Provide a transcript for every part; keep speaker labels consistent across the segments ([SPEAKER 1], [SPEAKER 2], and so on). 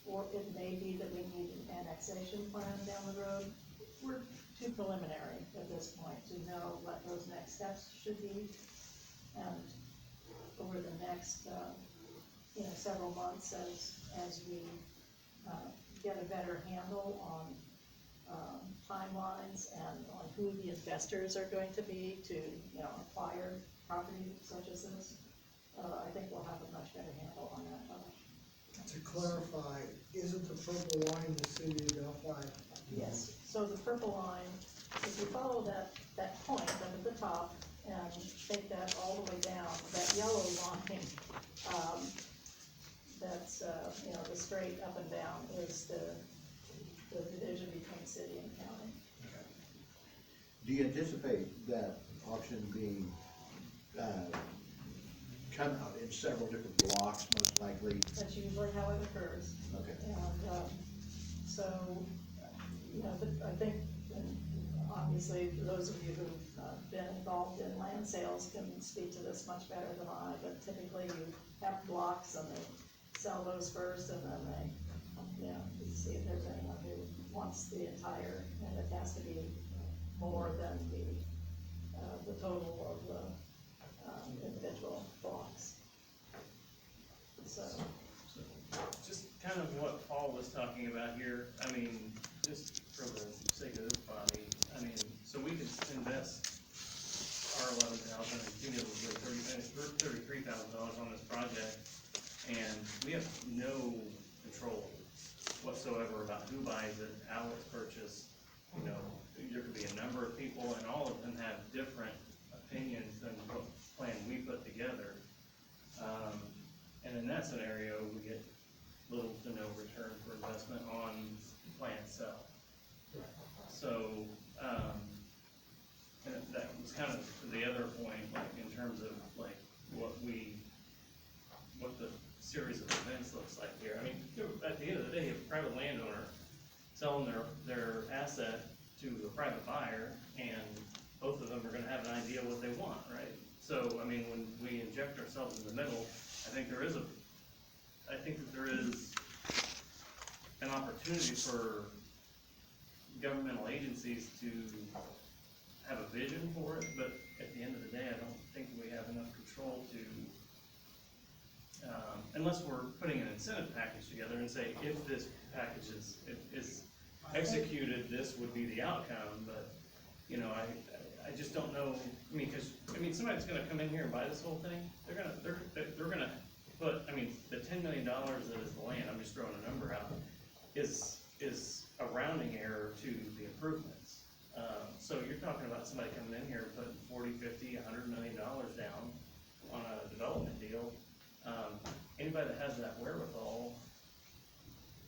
[SPEAKER 1] or it may be that we need an annexation plan down the road. We're too preliminary at this point to know what those next steps should be. And over the next, several months as we, get a better handle on, timelines and on who the investors are going to be to, acquire property such as this, I think we'll have a much better handle on that.
[SPEAKER 2] To clarify, isn't the purple line the city of Delphi?
[SPEAKER 1] Yes, so the purple line, if you follow that point up at the top and take that all the way down, that yellow line, that's, the straight up and down is the division between city and county.
[SPEAKER 3] Do you anticipate that auction being, come out in several different blocks, most likely?
[SPEAKER 1] That's usually how it occurs.
[SPEAKER 3] Okay.
[SPEAKER 1] And, so, I think, and obviously, those of you who've been involved in land sales can speak to this much better than I, but typically you have blocks and they sell those first and then they, you see if there's anyone who wants the entire, and it has to be more than the total of the individual blocks. So.
[SPEAKER 4] Just kind of what Paul was talking about here, I mean, just for the sake of this body, I mean, so we could invest our $11,000 and cumulatively $33,000 on this project, and we have no control whatsoever about who buys it, how it's purchased. There could be a number of people, and all of them have different opinions than what plan we put together. And in that scenario, we get little to no return for investment on the plan itself. So, and that was kind of the other point, like in terms of like what the series of events looks like here. I mean, at the end of the day, you have a private landowner selling their asset to a private buyer, and both of them are gonna have an idea what they want, right? So, I mean, when we inject ourselves in the middle, I think that there is an opportunity for governmental agencies to have a vision for it, but at the end of the day, I don't think we have enough control to, unless we're putting an incentive package together and say, if this package is executed, this would be the outcome, but, I just don't know, because somebody's gonna come in here and buy this whole thing, they're gonna put, the $10 million that is the land, I'm just throwing a number out, is a rounding error to the improvements. So you're talking about somebody coming in here and putting 40, 50, $100 million down on a development deal. Anybody that has that wherewithal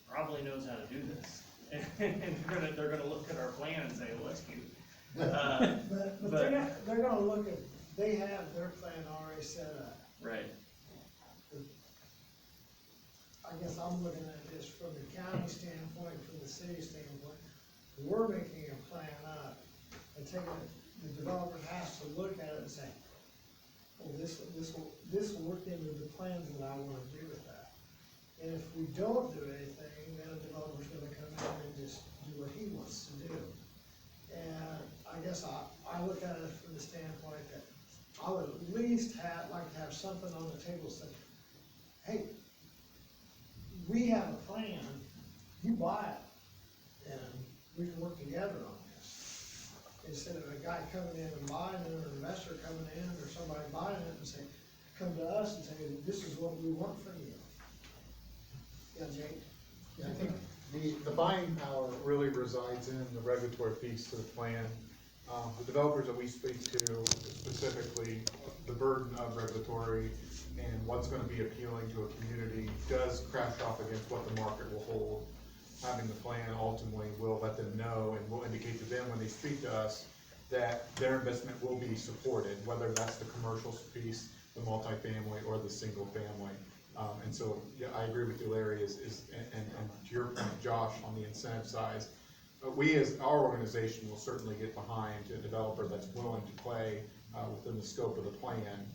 [SPEAKER 4] probably knows how to do this. And they're gonna look at our plan and say, well, that's cute.
[SPEAKER 2] But they're gonna look at, they have their plan already set up.
[SPEAKER 4] Right.
[SPEAKER 2] I guess I'm looking at this from the county standpoint, from the city standpoint. We're making a plan up and taking it, the developer has to look at it and say, oh, this will work into the plans that I wanna do with that. And if we don't do anything, then a developer's gonna come in and just do what he wants to do. And I guess I look at it from the standpoint that I would at least like to have something on the table saying, hey, we have a plan, you buy it, and we can work together on this. Instead of a guy coming in and buying it, or an investor coming in, or somebody buying it and say, come to us and say, this is what we want from you. Yeah, Jake?
[SPEAKER 5] Yeah, I think the buying power really resides in the regulatory piece to the plan. The developers that we speak to, specifically, the burden of regulatory and what's gonna be appealing to a community does crash off against what the market will hold. Having the plan ultimately will let them know and will indicate to them when they speak to us that their investment will be supported, whether that's the commercial piece, the multifamily, or the single family. And so, yeah, I agree with you, Larry, and to your point, Josh, on the incentive side, we as our organization will certainly get behind a developer that's willing to play within the scope of the plan,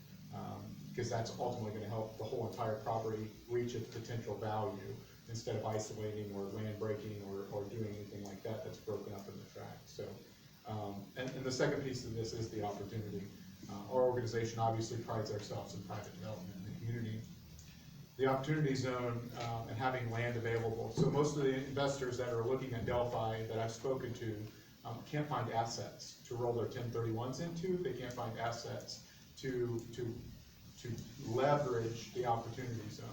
[SPEAKER 5] because that's ultimately going to help the whole entire property reach its potential value. instead of isolating or land breaking or doing anything like that that's broken up in the tract. So, and the second piece of this is the opportunity. Our organization obviously prides ourselves in private development in the community. The opportunity zone and having land available. So most of the investors that are looking at Delphi that I've spoken to can't find assets to roll their 1031s into. They can't find assets to leverage the opportunity zone.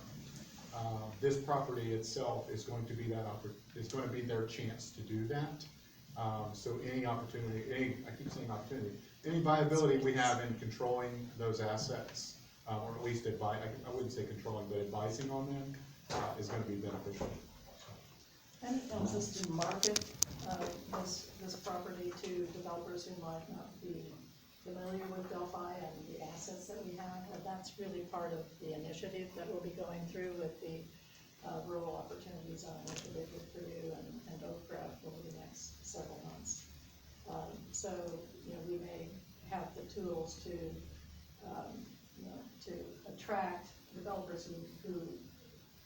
[SPEAKER 5] This property itself is going to be is going to be their chance to do that. So any opportunity, I keep saying opportunity, any viability we have in controlling those assets, or at least I wouldn't say controlling, but advising on them, is gonna be beneficial.
[SPEAKER 1] And it helps us to market, this property to developers who might not be familiar with Delphi and the assets that we have. And that's really part of the initiative that we'll be going through with the rural opportunity zone initiative with Purdue and Oak Grove over the next several months. So, we may have the tools to, to attract developers who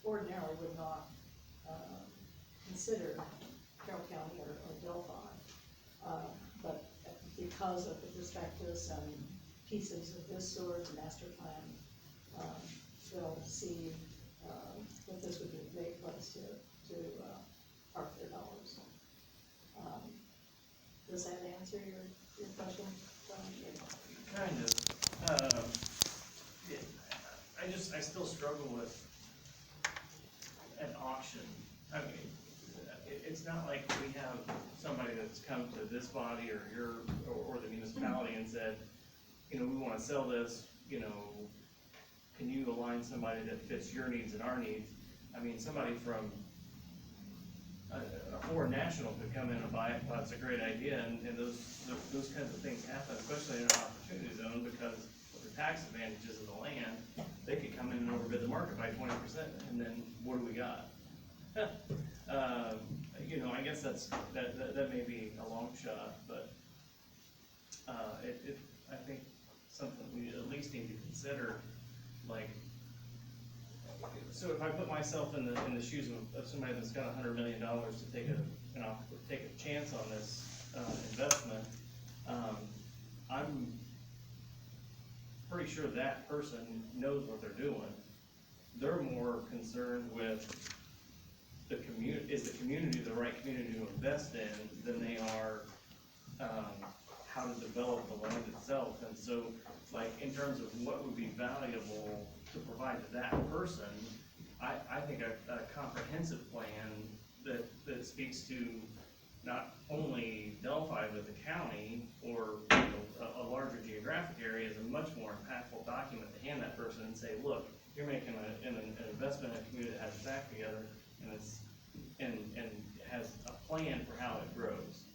[SPEAKER 1] ordinarily would not consider Carroll County or Delphi. But because of the prospectus and pieces of this sort, master plan, they'll see that this would be a great place to park their dollars. Does that answer your question?
[SPEAKER 4] Kind of. Yeah, I still struggle with an auction. I mean, it's not like we have somebody that's come to this body or the municipality and said, we wanna sell this, can you align somebody that fits your needs and our needs? I mean, somebody from a foreign national could come in and buy it, well, it's a great idea, and those kinds of things happen, especially in an opportunity zone, because of the tax advantages of the land, they could come in and overbid the market by 20%, and then what do we got? I guess that may be a long shot, but I think something we at least need to consider, like, so if I put myself in the shoes of somebody that's got $100 million to take a chance on this investment, I'm pretty sure that person knows what they're doing. They're more concerned with the community. Is the community the right community to invest in than they are how to develop the land itself? And so, like, in terms of what would be valuable to provide to that person, I think a comprehensive plan that speaks to not only Delphi but the county or a larger geographic area is a much more impactful document to hand that person and say, look, you're making an investment in a community that has its act together and has a plan for how it grows,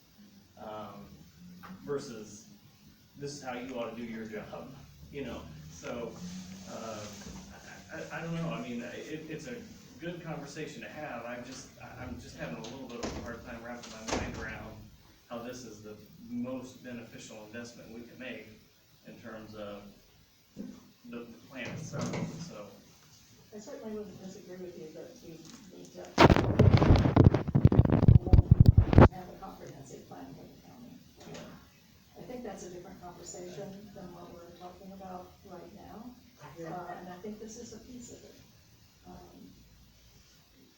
[SPEAKER 4] versus this is how you ought to do your job, So I don't know. I mean, it's a good conversation to have. I'm just having a little bit of a hard time wrapping my mind around how this is the most beneficial investment we can make in terms of the plan itself. So
[SPEAKER 1] I certainly wouldn't disagree with you that we need to have a comprehensive plan for the county. I think that's a different conversation than what we're talking about right now. And I think this is a piece of it.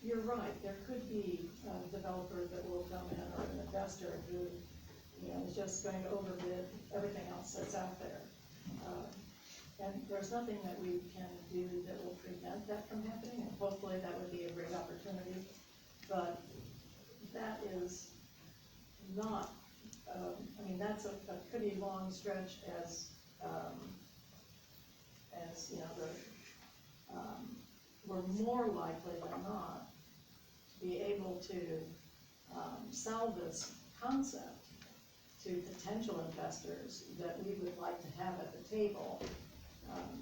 [SPEAKER 1] You're right, there could be a developer that will come in or an investor who, is just going to overbid everything else that's out there. And there's nothing that we can do that will prevent that from happening, and hopefully that would be a great opportunity. But that is not, that's a pretty long stretch as we're more likely than not to be able to sell this concept to potential investors that we would like to have at the table,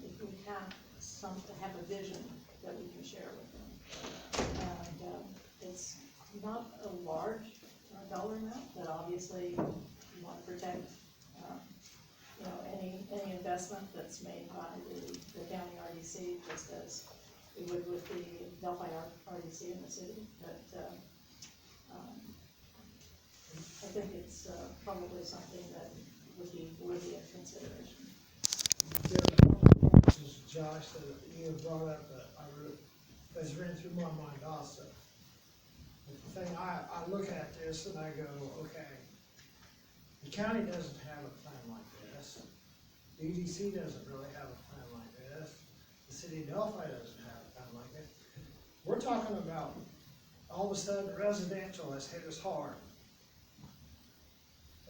[SPEAKER 1] if we have a vision that we can share with them. And it's not a large dollar amount, but obviously you want to protect any investment that's made by the county RDC, just as we would with the Delphi RDC in the city, but, I think it's, probably something that would be worthy of consideration.
[SPEAKER 2] There are a couple of points, Josh, that you have brought up that that's ran through my mind also. The thing, I look at this and I go, okay, the county doesn't have a plan like this. The EDC doesn't really have a plan like this. The city of Delphi doesn't have a plan like this. We're talking about, all of a sudden, residential has hit us hard.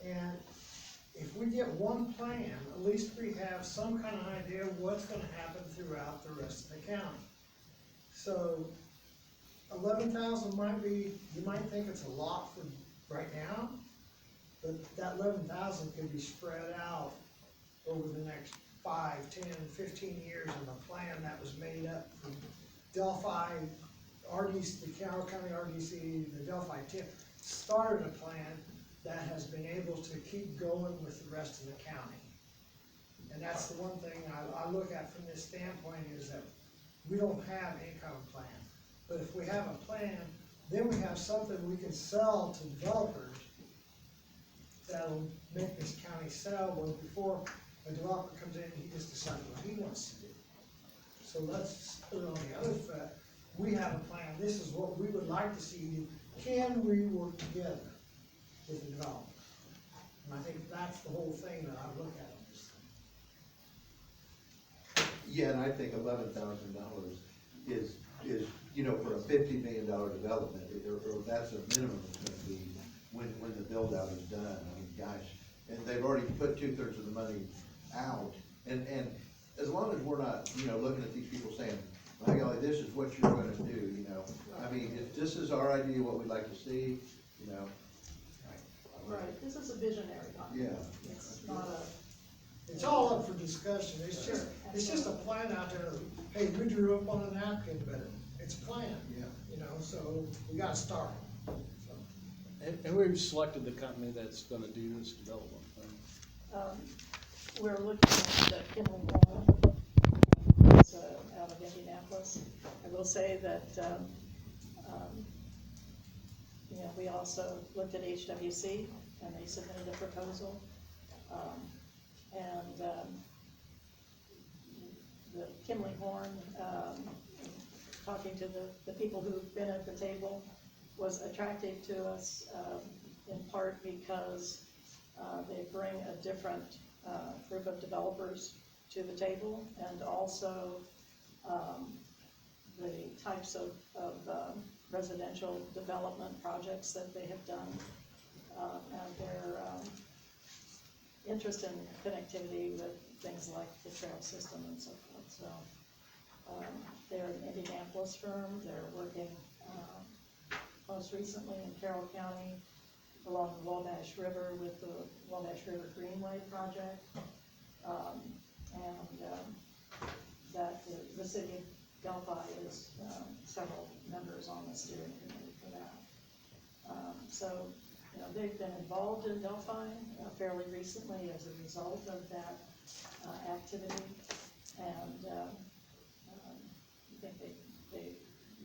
[SPEAKER 2] And if we get one plan, at least we have some kind of idea of what's gonna happen throughout the rest of the county. So 11,000 might be, you might think it's a lot for right now, but that 11,000 could be spread out over the next 5, 10, 15 years in a plan that was made up from Delphi, RDC, the Carroll County RDC, the Delphi TIP, started a plan that has been able to keep going with the rest of the county. And that's the one thing I look at from this standpoint is that we don't have any kind of plan. But if we have a plan, then we have something we can sell to developers that'll make this county sell, well, before a developer comes in, he just decides what he wants to do. So let's put it on the other foot. We have a plan, this is what we would like to see, can we work together with the developer? And I think that's the whole thing that I look at on this thing.
[SPEAKER 3] Yeah, and I think $11,000 is, you know, for a $50 million development, or that's a minimum it's gonna be when the build out is done. I mean, gosh, and they've already put 2/3 of the money out, and as long as we're not, you know, looking at these people saying, my golly, this is what you're gonna do, you know? I mean, if this is our idea, what we'd like to see, you know?
[SPEAKER 1] Right, this is a visionary document.
[SPEAKER 3] Yeah.
[SPEAKER 1] It's not a,
[SPEAKER 2] It's all up for discussion, it's just a plan out there, hey, we drew up on a napkin, but it's a plan.
[SPEAKER 3] Yeah.
[SPEAKER 2] You know, so we gotta start. So,
[SPEAKER 6] And we've selected the company that's gonna do this development thing.
[SPEAKER 1] we're looking at the Kinley Hall, it's out of Indianapolis. I will say that, you know, we also looked at HWC, and they submitted a proposal. The Kimley Horn, talking to the people who've been at the table, was attractive to us, in part because, they bring a different, group of developers to the table, and also, the types of residential development projects that they have done, and their, interest in connectivity with things like the trail system and so forth. So, they're an Indianapolis firm. They're working, most recently in Carroll County along the Wabash River with the Wabash River Greenway project. That the city of Delphi is, several members on the steering committee for that. So, you know, they've been involved in Delphi fairly recently as a result of that activity, and I think they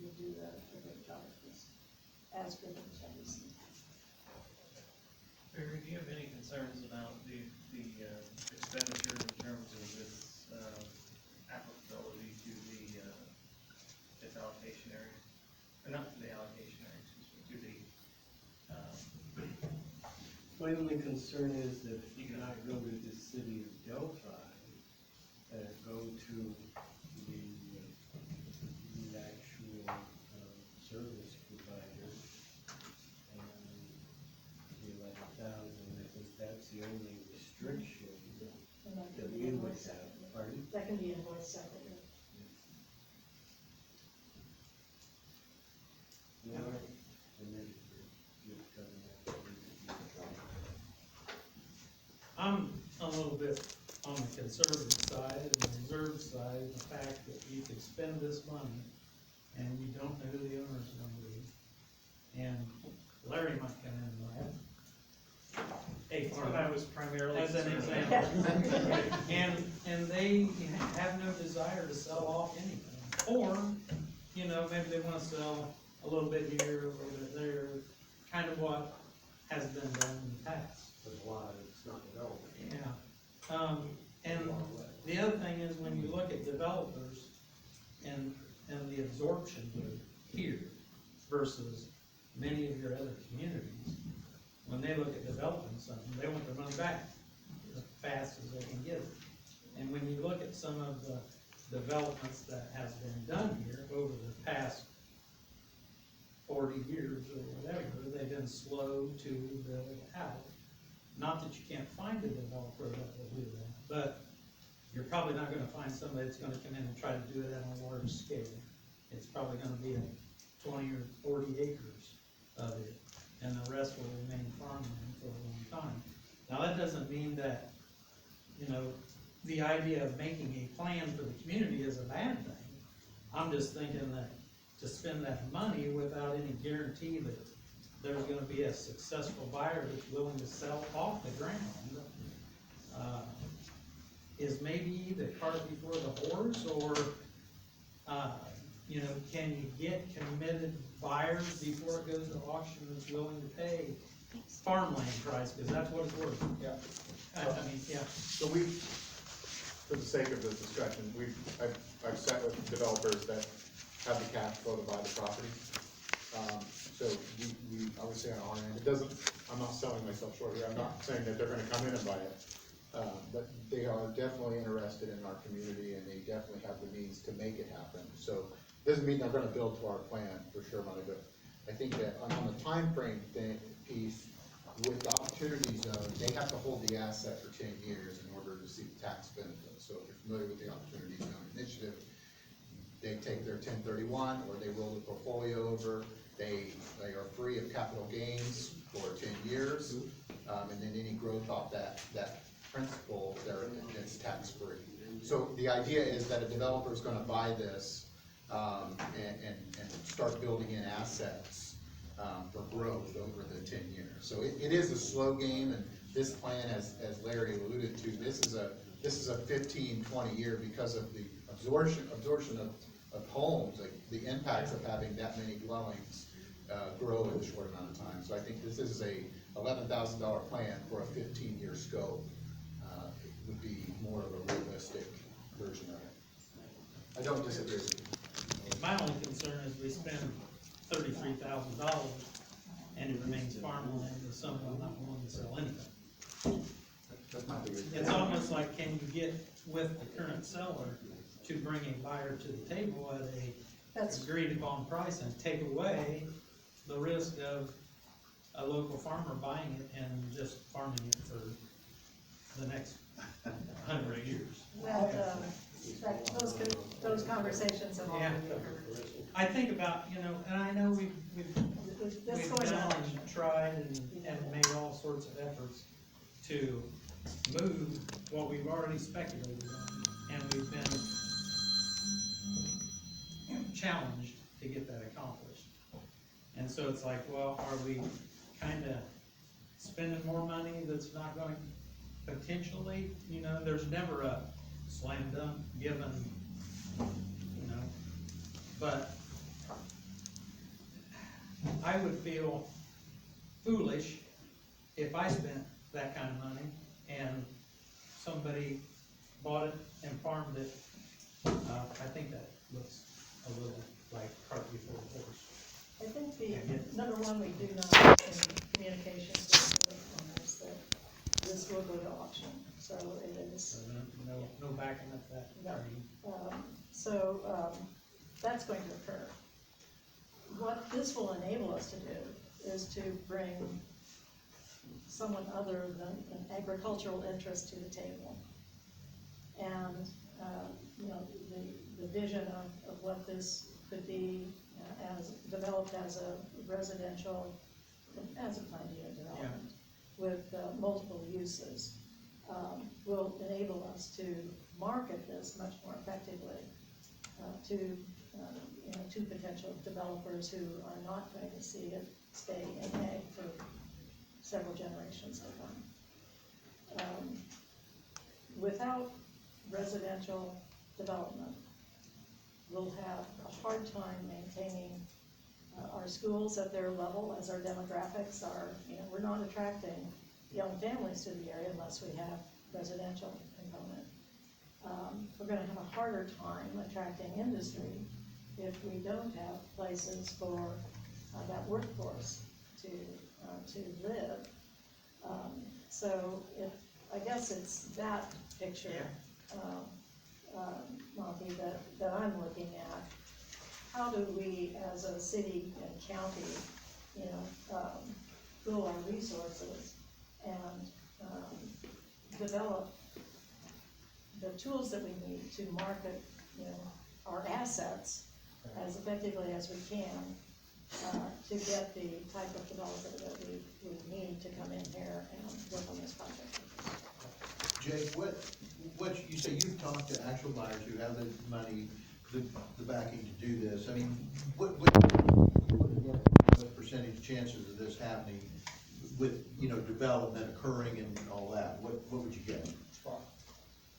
[SPEAKER 1] would do a great job at this, as good as WC.
[SPEAKER 4] Barry, do you have any concerns about the expenditure in terms of its applicability to its allocation area? Or not to the allocation area, excuse me, to the,
[SPEAKER 7] My only concern is that you cannot go to the city of Delphi, go to the actual service provider, and the 11,000, I think that's the only restriction
[SPEAKER 1] And that
[SPEAKER 7] that
[SPEAKER 1] can be
[SPEAKER 7] we would
[SPEAKER 1] invoiced
[SPEAKER 7] have.
[SPEAKER 1] separately.
[SPEAKER 7] Pardon?
[SPEAKER 1] That can be invoiced separately.
[SPEAKER 7] All right. And then you've done that.
[SPEAKER 8] I'm a little bit on the conservative side and the reserve side, the fact that you could spend this money and you don't know who the owner's gonna be. And Larry might come in and
[SPEAKER 4] that's what I was primarily
[SPEAKER 8] as an
[SPEAKER 4] concerned
[SPEAKER 8] example.
[SPEAKER 4] about.
[SPEAKER 8] And they have no desire to sell off anything. Or, you know, maybe they wanna sell a little bit here, a little bit there, kind of what has been done in the past.
[SPEAKER 7] There's a lot, it's not development.
[SPEAKER 8] Yeah, and the other thing is, when you look at developers and the absorption rate here versus many of your other communities, when they look at developing something, they want their money back as fast as they can get it. And when you look at some of the developments that has been done here over the past 40 years or whatever, they've been slow to build out. Not that you can't find a developer that will do that, but you're probably not gonna find somebody that's gonna come in and try to do it at a large scale. It's probably gonna be 20 or 40 acres of it, and the rest will remain farmland for a long time. Now, that doesn't mean that, you know, the idea of making a plan for the community is a bad thing. I'm just thinking that to spend that money without any guarantee that there's gonna be a successful buyer that's willing to sell off the ground, is maybe the cart before the horse, or, you know, can you get committed buyers before it goes to auction that's willing to pay farmland price, because that's what it's worth.
[SPEAKER 5] Yeah.
[SPEAKER 8] I mean, yeah.
[SPEAKER 5] So for the sake of this discussion, I've sat with developers that have the cash flow to buy the property. So I would say on our end, I'm not selling myself short here, I'm not saying that they're gonna come in and buy it. But they are definitely interested in our community, and they definitely have the means to make it happen. So, doesn't mean they're gonna build to our plan, for sure, money, but I think that on the timeframe piece, with the opportunity zone, they have to hold the asset for 10 years in order to see the tax benefit. So if you're familiar with the opportunity zone initiative, they take their 1031, or they roll the portfolio over, they are free of capital gains for 10 years, and then any growth off that principal, it's tax free. So the idea is that a developer is gonna buy this, and start building in assets, for growth over the 10 years. So it is a slow game, and this plan, as Larry alluded to, this is a 15, 20 year, because of the absorption of homes, like the impacts of having that many dwellings, grow in a short amount of time. So I think this is a $11,000 plan for a 15-year scope. It would be more of a realistic version of it. I don't disagree with you.
[SPEAKER 8] My only concern is we spend $33,000 and it remains farmland with someone not willing to sell anything.
[SPEAKER 5] That's not the good.
[SPEAKER 8] It's almost like, can you get with the current seller to bring a buyer to the table at
[SPEAKER 1] That's-
[SPEAKER 8] a agreed upon price and take away the risk of a local farmer buying it and just farming it for the next 100 years.
[SPEAKER 1] Those conversations have
[SPEAKER 8] Yeah.
[SPEAKER 1] already occurred.
[SPEAKER 8] I think about, you know, and I know we've
[SPEAKER 1] This going
[SPEAKER 8] done
[SPEAKER 1] on.
[SPEAKER 8] and tried and made all sorts of efforts to move what we've already speculated on, and we've been challenged to get that accomplished. And so it's like, well, are we kinda spending more money that's not going, potentially, you know, there's never a slam dunk given, you know, but I would feel foolish if I spent that kind of money and somebody bought it and farmed it. I think that looks a little like cart before the horse.
[SPEAKER 1] I think number one, we do know in communications with the owners that this will go to auction, so it is.
[SPEAKER 8] So no backing up that
[SPEAKER 1] No.
[SPEAKER 8] train.
[SPEAKER 1] That's going to occur. What this will enable us to do is to bring someone other than an agricultural interest to the table. And, you know, the vision of what this could be as developed as a residential, as a planned unit development with multiple uses, will enable us to market this much more effectively to to potential developers who are not going to see it stay in ag for several generations to come. Without residential development, we'll have a hard time maintaining our schools at their level as our demographics are, we're not attracting young families to the area unless we have residential component. We're gonna have a harder time attracting industry if we don't have places for that workforce to live. So I guess it's that picture, Monty, that I'm looking at. How do we, as a city and county, pool our resources and develop the tools that we need to market, our assets as effectively as we can, to get the type of developer that we need to come in here and work on this project.
[SPEAKER 3] Jake, what, you say you've talked to actual buyers who have the money, the backing to do this. I mean, what percentage chances of this happening with, development occurring and all that? What would you get?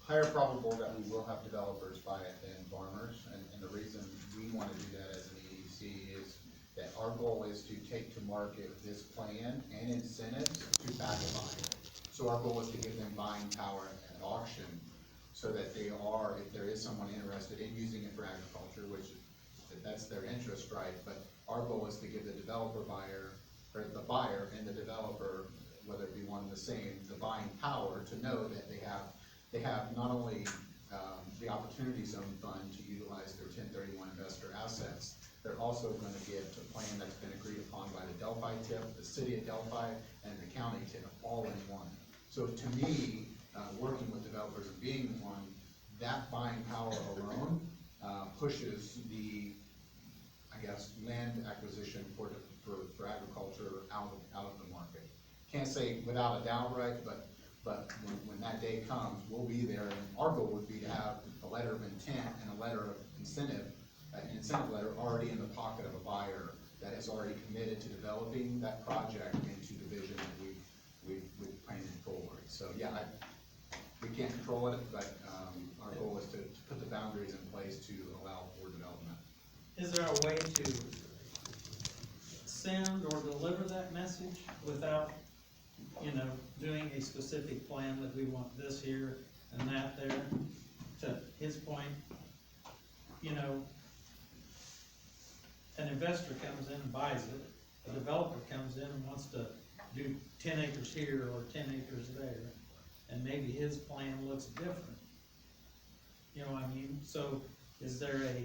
[SPEAKER 5] Higher probable that we will have developers buy it than farmers, and the reason we wanna do that as an EDC is that our goal is to take to market this plan and incentives to back a buyer. So our goal is to give them buying power at auction, so that they are, if there is someone interested in using it for agriculture, which that's their interest, right? But our goal is to give the developer buyer, or the buyer and the developer, whether it be one and the same, the buying power to know that they have not only the Opportunity Zone Fund to utilize their 1031 investor assets, they're also going to get a plan that's been agreed upon by the Delphi TIF, the city of Delphi, and the county TIF, all in one. So to me, working with developers and being one, that buying power alone pushes the, I guess, land acquisition for agriculture out of the market. Can't say without a doubt, right, but when that day comes, we'll be there, and our goal would be to have a letter of intent and a letter of incentive, an incentive letter already in the pocket of a buyer that has already committed to developing that project into the vision that we've planned forward. So yeah, we can't control it, but our goal is to put the boundaries in place to allow for development.
[SPEAKER 8] Is there a way to send or deliver that message without, doing a specific plan that we want this here and that there? To his point, an investor comes in and buys it, a developer comes in and wants to do 10 acres here or 10 acres there, and maybe his plan looks different. You know what I mean? So is there a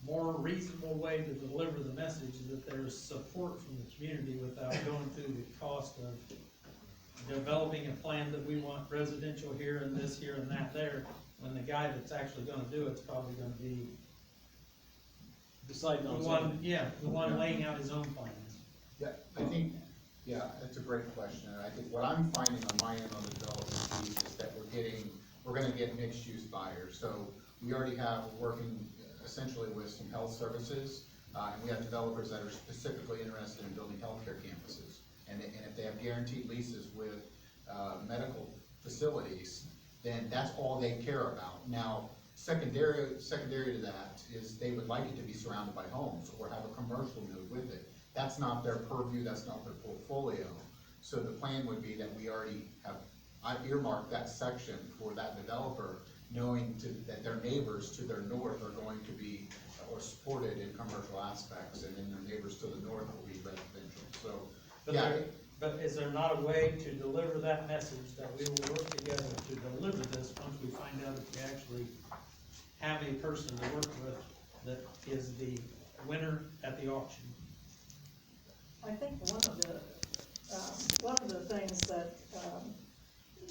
[SPEAKER 8] more reasonable way to deliver the message that there's support from the community without going through the cost of developing a plan that we want residential here and this here and that there, when the guy that's actually gonna do it's probably gonna be
[SPEAKER 6] Deciding
[SPEAKER 8] the
[SPEAKER 6] on
[SPEAKER 8] one,
[SPEAKER 6] something.
[SPEAKER 8] the one laying out his own plans.
[SPEAKER 5] Yeah, I think, that's a great question, and I think what I'm finding on my end on the development piece is that we're gonna get mixed use buyers. So we already have, working essentially with some health services, and we have developers that are specifically interested in building healthcare campuses. And if they have guaranteed leases with medical facilities, then that's all they care about. Now, secondary to that is they would like it to be surrounded by homes or have a commercial node with it. That's not their purview, that's not their portfolio. So the plan would be that we already have, I've earmarked that section for that developer, knowing that their neighbors to their north are going to be, or supported in commercial aspects, and then their neighbors to the north will be residential. So,
[SPEAKER 8] But is there not a way to deliver that message that we will work together to deliver this once we find out if we actually have a person to work with that is the winner at the auction?
[SPEAKER 1] I think one of the things that,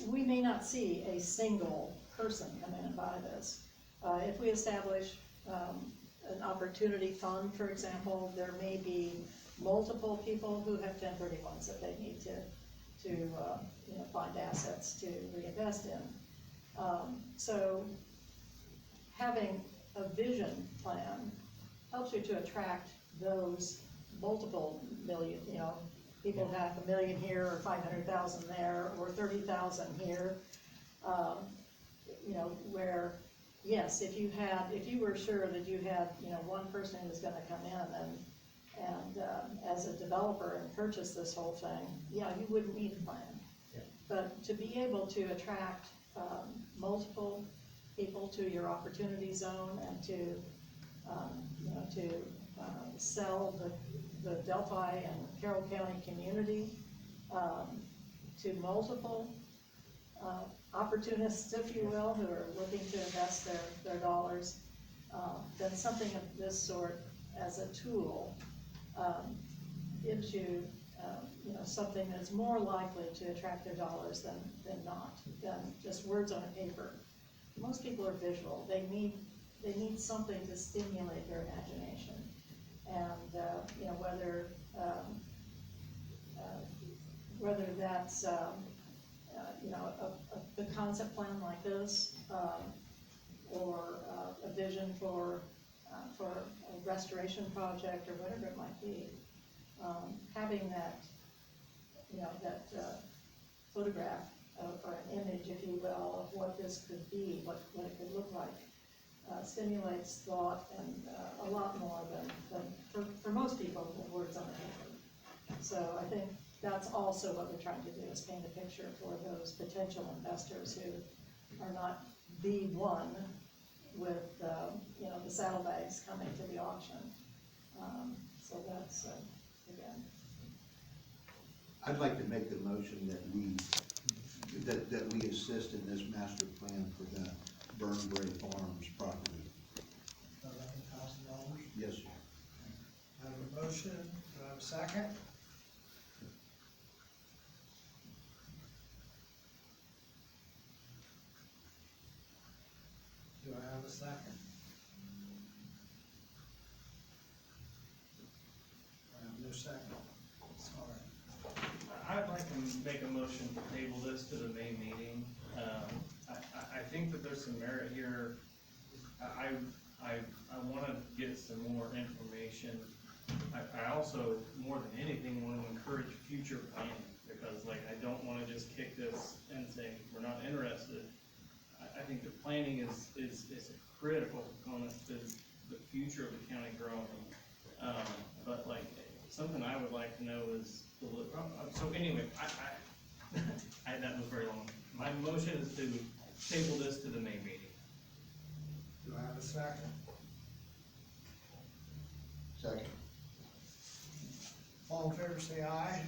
[SPEAKER 1] we may not see a single person come in and buy this. If we establish, an opportunity fund, for example, there may be multiple people who have 1031s that they need to find assets to reinvest in. So having a vision plan helps you to attract those multiple million, people who have $1 million here or 500,000 there or 30,000 here, where yes, if you were sure that you had, you know, one person who was gonna come in and as a developer and purchase this whole thing, yeah, you wouldn't need a plan.
[SPEAKER 2] Yeah.
[SPEAKER 1] But to be able to attract, multiple people to your opportunity zone and to, you know, to, sell the Delphi and Carroll County community, to multiple, opportunists, if you will, who are looking to invest their dollars, then something of this sort as a tool, gives you, you know, something that's more likely to attract their dollars than just words on a paper. Most people are visual, they need something to stimulate their imagination. And, you know, whether that's, you know, the concept plan like this, or a vision for a restoration project or whatever it might be, having that, you know, that photograph or an image, if you will, of what this could be, what it could look like, stimulates thought and a lot more than for most people, the words on the paper. So I think that's also what we're trying to do, is paint a picture for those potential investors who are not the one with, you know, the saddlebags coming to the auction. So that's, again.
[SPEAKER 3] I'd like to make the motion that we assist in this master plan for the Burnbury Farms property.
[SPEAKER 2] $11,000.
[SPEAKER 3] Yes, sir.
[SPEAKER 2] I have a motion, do I have a second? Do I have a second? I have no second, sorry.
[SPEAKER 4] I'd like to make a motion to table this to the May meeting. I think that there's some merit here. I wanna get some more information. I also, more than anything, wanna encourage future planning, because like, I don't wanna just kick this and say, we're not interested. I think the planning is a critical component to the future of the county growing. But like, something I would like to know is, so anyway, that was very long. My motion is to table this to the May meeting.
[SPEAKER 2] Do I have a second?
[SPEAKER 3] Second.
[SPEAKER 2] All in favor, say aye.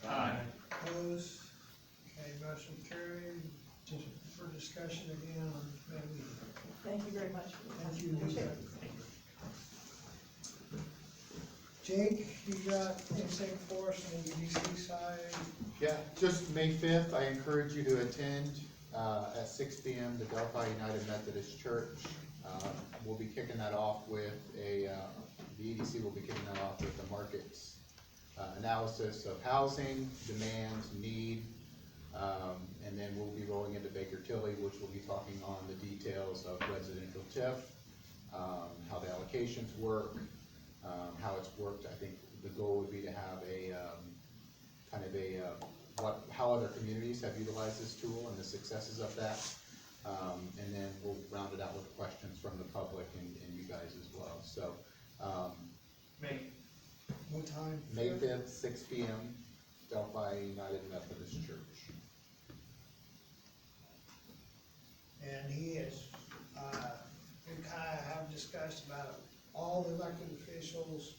[SPEAKER 4] Aye.
[SPEAKER 2] Opposed? Okay, motion carried. Just for discussion again on May meeting.
[SPEAKER 1] Thank you very much.
[SPEAKER 2] Thank you,
[SPEAKER 1] Appreciate
[SPEAKER 2] Lisa.
[SPEAKER 1] it.
[SPEAKER 2] Jake, you got anything for us on the EDC side?
[SPEAKER 5] Yeah, just May 5th, I encourage you to attend at 6 p.m. the Delphi United Methodist Church. We'll be kicking that off with the EDC will be kicking that off with the markets analysis of housing, demand, need, and then we'll be rolling into Baker Tilly, which will be talking on the details of residential TIF, how the allocations work, how it's worked. I think the goal would be to have a kind of a how other communities have utilized this tool and the successes of that, and then we'll round it out with questions from the public and you guys as well. So
[SPEAKER 4] May.
[SPEAKER 2] What time?
[SPEAKER 5] May 5th, 6 p.m., Delphi United Methodist Church.
[SPEAKER 2] And he is, we kinda have discussed about all the elected officials,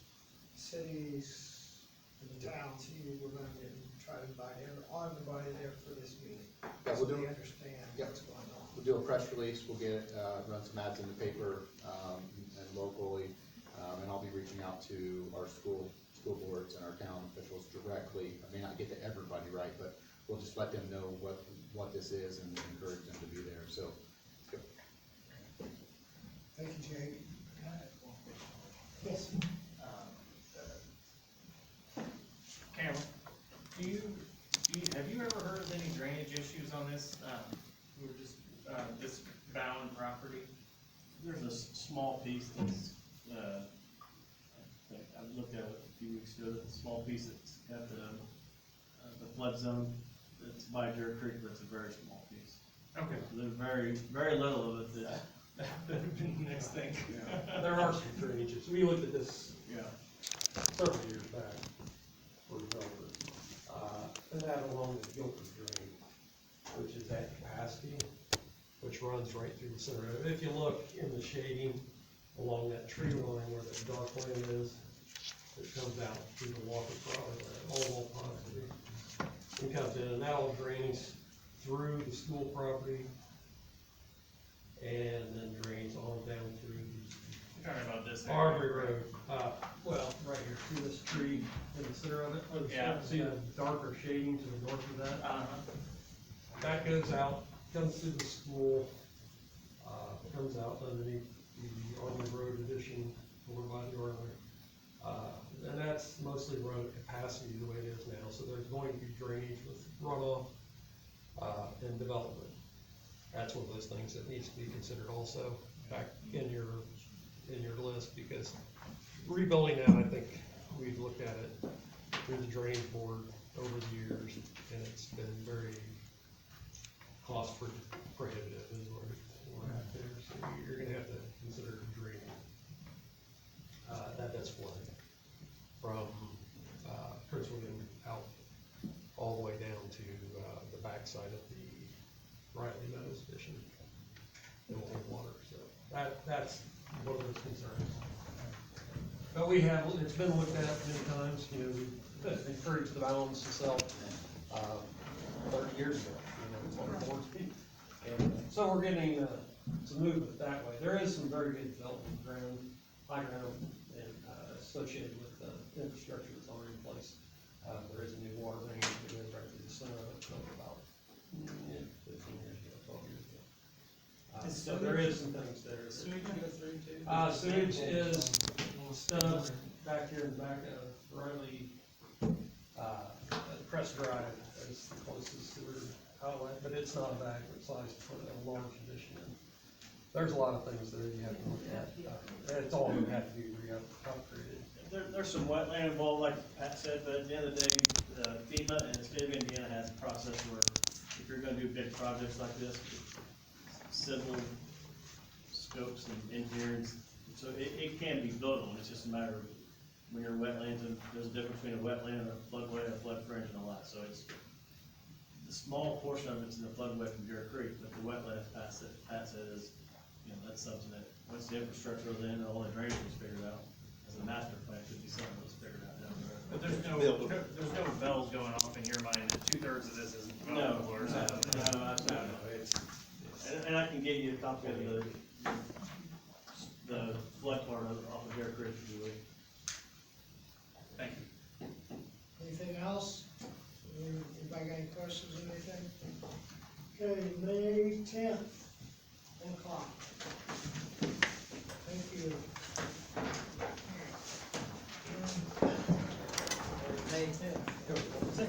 [SPEAKER 2] cities, and towns, we're gonna try to invite everybody there for this meeting.
[SPEAKER 5] Yeah,
[SPEAKER 2] So
[SPEAKER 5] we'll do
[SPEAKER 2] they
[SPEAKER 5] it.
[SPEAKER 2] understand
[SPEAKER 5] Yep.
[SPEAKER 2] what's going on.
[SPEAKER 5] We'll do a press release, we'll get, run some ads in the paper, and locally, and I'll be reaching out to our school boards and our town officials directly. I may not get to everybody, right, but we'll just let them know what this is and encourage them to be there, so. Yep.
[SPEAKER 2] Thank you, Jake.
[SPEAKER 1] Yes.
[SPEAKER 4] Cameron, have you ever heard of any drainage issues on this, this bound property?
[SPEAKER 9] There's a small piece that's, I looked at it a few weeks ago, the small piece that's got the flood zone, it's by Jerry Creek, but it's a very small piece.
[SPEAKER 4] Okay.
[SPEAKER 9] So there's very, very little of it
[SPEAKER 4] That would be the next thing.
[SPEAKER 10] There are some drainages, we looked at this
[SPEAKER 4] Yeah.
[SPEAKER 10] several years back for developers. And that along the Gilbert Drain, which is at capacity, which runs right through the center of it. If you look in the shading along that tree line where that dark land is, it comes out through the Walker property, all property. It comes in and out, drains through the school property, and then drains on down through
[SPEAKER 4] You're talking about this area.
[SPEAKER 10] Arbery Road, well, right here, see this tree in the center of it?
[SPEAKER 4] Yeah.
[SPEAKER 10] See the darker shading to the north of that?
[SPEAKER 4] Uh-huh.
[SPEAKER 10] That goes out, comes through the school, comes out underneath the Army Road addition over by the Armory. And that's mostly run at capacity the way it is now, so there's going to be drainage with runoff, and development. That's one of those things that needs to be considered also back in your list, because rebuilding that, I think we've looked at it through the drainage board over the years, and it's been very cost prohibitive is where we're at there, so you're gonna have to consider draining. That's flooding from, Prince William out all the way down to, the backside of the Riley Meadows fishing. It will hold water, so that's one of those concerns. But it's been looked at many times, you know, we've encouraged the Mounds to sell, 30 years ago, you know, it's on board speed. And so we're getting, some movement that way. There is some very good development high ground, and, associated with the infrastructure that's already in place. There is a new water main that goes right through the center of it, built about 15 years ago, 12 years ago. So there is some things there.
[SPEAKER 4] Sewage go through too?
[SPEAKER 10] Sewage is stubbed back here in the back of Riley, Crest Drive is the closest sewer outlet, but it's not a adequate size to put a large addition in. There's a lot of things there you have to look at. It's all gonna have to be upgraded.
[SPEAKER 9] There's some wetland involved, like Pat said, but at the end of the day, FEMA and the state of Indiana has a process where if you're gonna do big projects like this, civil scopes and engineering, so it can be built on, it's just a matter of when you're wetlands, and there's a difference between a wetland and a floodway, and a flood fringe and all that, so it's, the small portion of it's in the floodway from Deer Creek, but the wetland, Pat said is, you know, that's something that, once the infrastructure was in and all the drainage was figured out, as a master plan, should be something that was figured out down the road.
[SPEAKER 4] But there's no bells going off in your mind that 2/3 of this isn't
[SPEAKER 9] No,
[SPEAKER 4] developable or
[SPEAKER 9] no,
[SPEAKER 4] something.
[SPEAKER 9] no, it's, and I can get you a copy of the flood part off of Deer Creek if you would.
[SPEAKER 4] Thank you.
[SPEAKER 2] Anything else? Anybody got any questions or anything? Okay, May 10th, 1 o'clock. Thank you. May 10th.